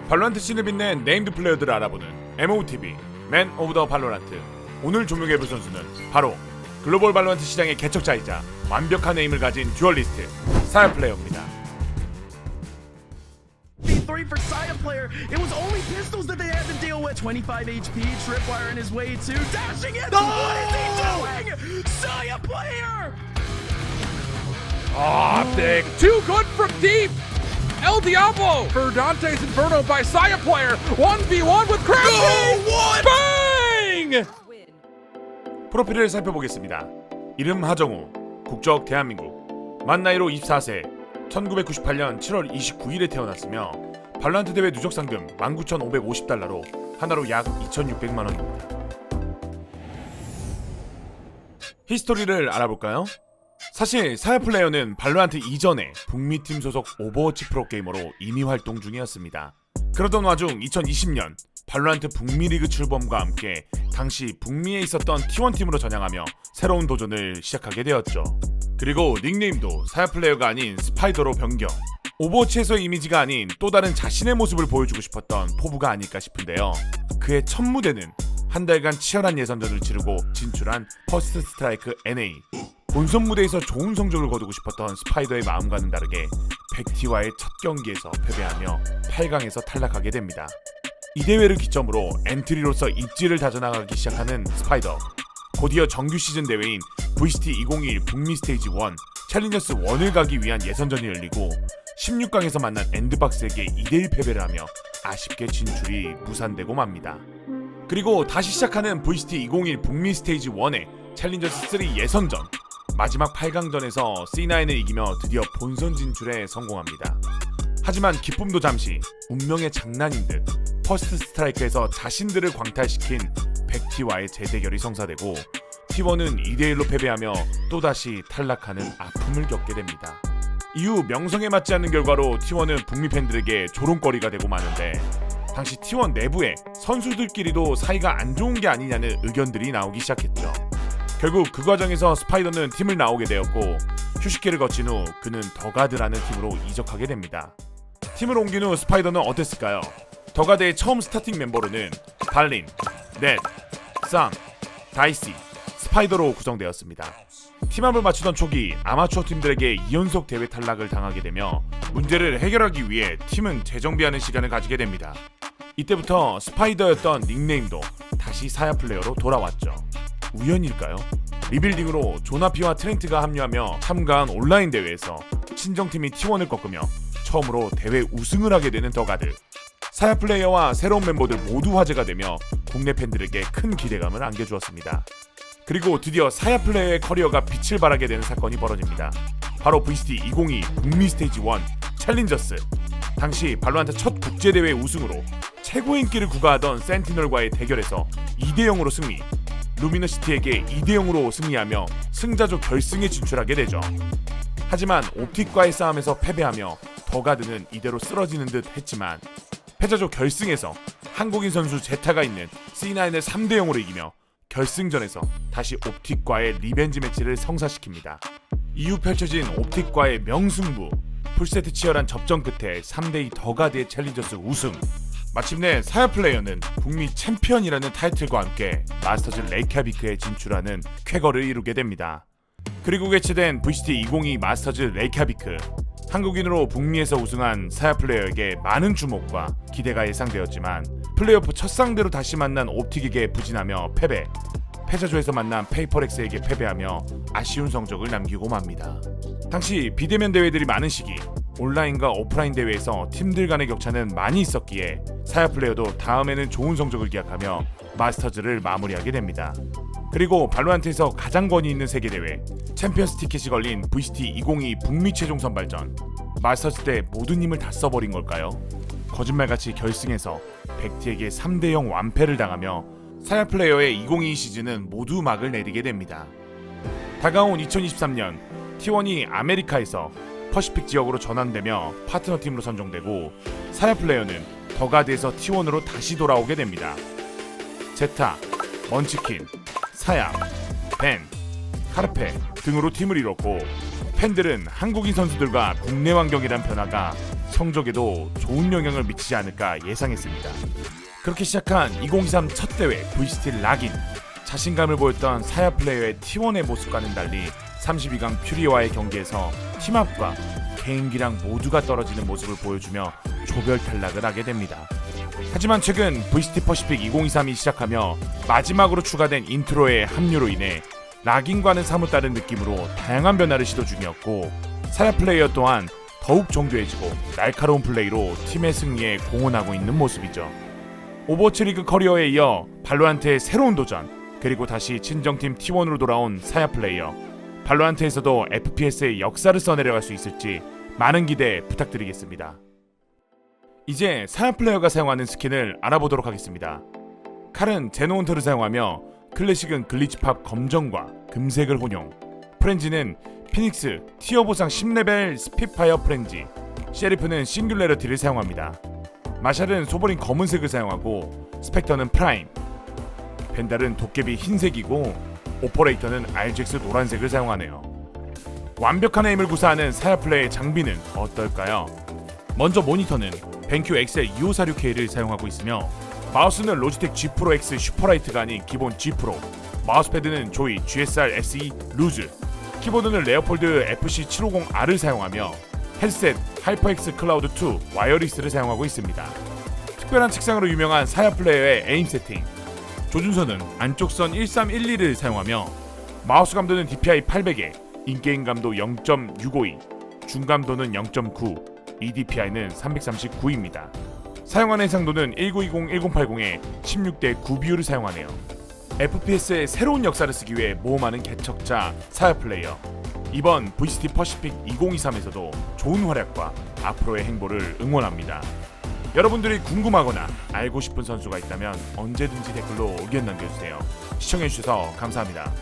발로란트 씬을 빛낸 네임드 플레이어들을 알아보는 MOTV 맨 오브 더 발로란트. 오늘 조명해볼 선수는 바로 글로벌 발로란트 시장의 개척자이자 완벽한 에임을 가진 듀얼리스트 사야 플레이어입니다. Three for Saya player. It was only pistols that they had to deal with. 25 HP, Tripwire in his way too. Dashing in. No! What is he doing? Saya player. Optic, too good from deep. El Diablo for Dante's Inferno by Saya player. 1v1 with Crash. Bang! 프로필을 살펴보겠습니다. 이름 하정우, 국적 대한민국, 만 나이로 24세, 1998년 7월 29일에 태어났으며 발로란트 대회 누적 상금 19,550달러로 하나로 약 2,600만원입니다. 히스토리를 알아볼까요? 사실 사야 플레이어는 발로란트 이전에 북미 팀 소속 오버워치 프로게이머로 이미 활동 중이었습니다. 그러던 와중 2020년 발로란트 북미 리그 출범과 함께 당시 북미에 있었던 T1 팀으로 전향하며 새로운 도전을 시작하게 되었죠. 그리고 닉네임도 사야 플레이어가 아닌 스파이더로 변경. 오버워치에서의 이미지가 아닌 또 다른 자신의 모습을 보여주고 싶었던 포부가 아닐까 싶은데요. 그의 첫 무대는 한 달간 치열한 예선전을 치르고 진출한 퍼스트 스트라이크 NA. 본선 무대에서 좋은 성적을 거두고 싶었던 스파이더의 마음과는 다르게 백티와의 첫 경기에서 패배하며 8강에서 탈락하게 됩니다. 이 대회를 기점으로 엔트리로서 입지를 다져나가기 시작하는 스파이더. 곧이어 정규 시즌 대회인 VCT 2021 북미 스테이지 1 챌린저스 1을 가기 위한 예선전이 열리고 16강에서 만난 엔드박스에게 2대1 패배를 하며 아쉽게 진출이 무산되고 맙니다. 그리고 다시 시작하는 VCT 2021 북미 스테이지 1의 챌린저스 3 예선전. 마지막 8강전에서 C9을 이기며 드디어 본선 진출에 성공합니다. 하지만 기쁨도 잠시, 운명의 장난인 듯 퍼스트 스트라이크에서 자신들을 광탈시킨 백티와의 재대결이 성사되고 T1은 2대1로 패배하며 또다시 탈락하는 아픔을 겪게 됩니다. 이후 명성에 맞지 않는 결과로 T1은 북미 팬들에게 조롱거리가 되고 마는데 당시 T1 내부에 선수들끼리도 사이가 안 좋은 게 아니냐는 의견들이 나오기 시작했죠. 결국 그 과정에서 스파이더는 팀을 나오게 되었고 휴식기를 거친 후 그는 더가드라는 팀으로 이적하게 됩니다. 팀을 옮긴 후 스파이더는 어땠을까요? 더가드의 처음 스타팅 멤버로는 달린, 넷, 쌈, 다이시, 스파이더로 구성되었습니다. 팀합을 맞추던 초기 아마추어 팀들에게 2연속 대회 탈락을 당하게 되며 문제를 해결하기 위해 팀은 재정비하는 시간을 가지게 됩니다. 이때부터 스파이더였던 닉네임도 다시 사야 플레이어로 돌아왔죠. 우연일까요? 리빌딩으로 조나피와 트렌트가 합류하며 참가한 온라인 대회에서 친정팀이 T1을 꺾으며 처음으로 대회 우승을 하게 되는 더가드. 사야 플레이어와 새로운 멤버들 모두 화제가 되며 국내 팬들에게 큰 기대감을 안겨주었습니다. 그리고 드디어 사야 플레이어의 커리어가 빛을 발하게 되는 사건이 벌어집니다. 바로 VCT 2022 북미 스테이지 1 챌린저스. 당시 발로란트 첫 국제대회 우승으로 최고 인기를 구가하던 센티널과의 대결에서 2대0으로 승리. 루미너시티에게 2대0으로 승리하며 승자조 결승에 진출하게 되죠. 하지만 옵틱과의 싸움에서 패배하며 더가드는 이대로 쓰러지는 듯 했지만 패자조 결승에서 한국인 선수 제타가 있는 C9을 3대0으로 이기며 결승전에서 다시 옵틱과의 리벤지 매치를 성사시킵니다. 이후 펼쳐진 옵틱과의 명승부. 풀세트 치열한 접전 끝에 3대2 더가드의 챌린저스 우승. 마침내 사야 플레이어는 북미 챔피언이라는 타이틀과 함께 마스터즈 레이캬비크에 진출하는 쾌거를 이루게 됩니다. 그리고 개최된 VCT 2022 마스터즈 레이캬비크. 한국인으로 북미에서 우승한 사야 플레이어에게 많은 주목과 기대가 예상되었지만 플레이오프 첫 상대로 다시 만난 옵틱에게 부진하며 패배. 패자조에서 만난 페이퍼렉스에게 패배하며 아쉬운 성적을 남기고 맙니다. 당시 비대면 대회들이 많은 시기, 온라인과 오프라인 대회에서 팀들 간의 격차는 많이 있었기에 사야 플레이어도 다음에는 좋은 성적을 기약하며 마스터즈를 마무리하게 됩니다. 그리고 발로란트에서 가장 권위 있는 세계대회 챔피언스 티켓이 걸린 VCT 2022 북미 최종 선발전. 마스터즈 때 모든 힘을 다 써버린 걸까요? 거짓말같이 결승에서 백티에게 3대0 완패를 당하며 사야 플레이어의 2022 시즌은 모두 막을 내리게 됩니다. 다가온 2023년 T1이 아메리카에서 퍼시픽 지역으로 전환되며 파트너팀으로 선정되고 사야 플레이어는 더가드에서 T1으로 다시 돌아오게 됩니다. 제타, 먼치킨, 사야, 벤, 카르페 등으로 팀을 이뤘고 팬들은 한국인 선수들과 국내 환경이란 변화가 성적에도 좋은 영향을 미치지 않을까 예상했습니다. 그렇게 시작한 2023 첫 대회 VCT 락인. 자신감을 보였던 사야 플레이어의 T1의 모습과는 달리 32강 퓨리와의 경기에서 팀합과 개인기량 모두가 떨어지는 모습을 보여주며 조별 탈락을 하게 됩니다. 하지만 최근 VCT 퍼시픽 2023이 시작하며 마지막으로 추가된 인트로의 합류로 인해 락인과는 사뭇 다른 느낌으로 다양한 변화를 시도 중이었고, 사야 플레이어 또한 더욱 정교해지고 날카로운 플레이로 팀의 승리에 공헌하고 있는 모습이죠. 오버워치 리그 커리어에 이어 발로란트의 새로운 도전, 그리고 다시 친정팀 T1으로 돌아온 사야 플레이어. 발로란트에서도 FPS의 역사를 써내려갈 수 있을지 많은 기대 부탁드리겠습니다. 이제 사야 플레이어가 사용하는 스킨을 알아보도록 하겠습니다. 칼은 제노헌터를 사용하며 클래식은 글리치팝 검정과 금색을 혼용, 프렌지는 피닉스 티어 보상 10레벨 스핏파이어 프렌지, 셰리프는 싱귤레러티를 사용합니다. 마샬은 소버린 검은색을 사용하고 스펙터는 프라임, 벤달은 도깨비 흰색이고 오퍼레이터는 RGX 노란색을 사용하네요. 완벽한 에임을 구사하는 사야 플레이의 장비는 어떨까요? 먼저 모니터는 벤큐 XL 2546K를 사용하고 있으며, 마우스는 로지텍 G 프로 X 슈퍼라이트가 아닌 기본 G 프로, 마우스패드는 조이 GSR SE 루즈, 키보드는 레오폴드 FC750R을 사용하며 헤드셋 하이퍼X 클라우드 2 와이어리스를 사용하고 있습니다. 특별한 책상으로 유명한 사야 플레이어의 에임 세팅. 조준선은 안쪽 선 1312를 사용하며 마우스 감도는 DPI 800에 인게임 감도 0.652, 중감도는 0.9, eDPI는 339입니다. 사용하는 해상도는 1920-1080에 16:9 비율을 사용하네요. FPS의 새로운 역사를 쓰기 위해 모험하는 개척자 사야 플레이어. 이번 VCT 퍼시픽 2023에서도 좋은 활약과 앞으로의 행보를 응원합니다. 여러분들이 궁금하거나 알고 싶은 선수가 있다면 언제든지 댓글로 의견 남겨주세요. 시청해주셔서 감사합니다.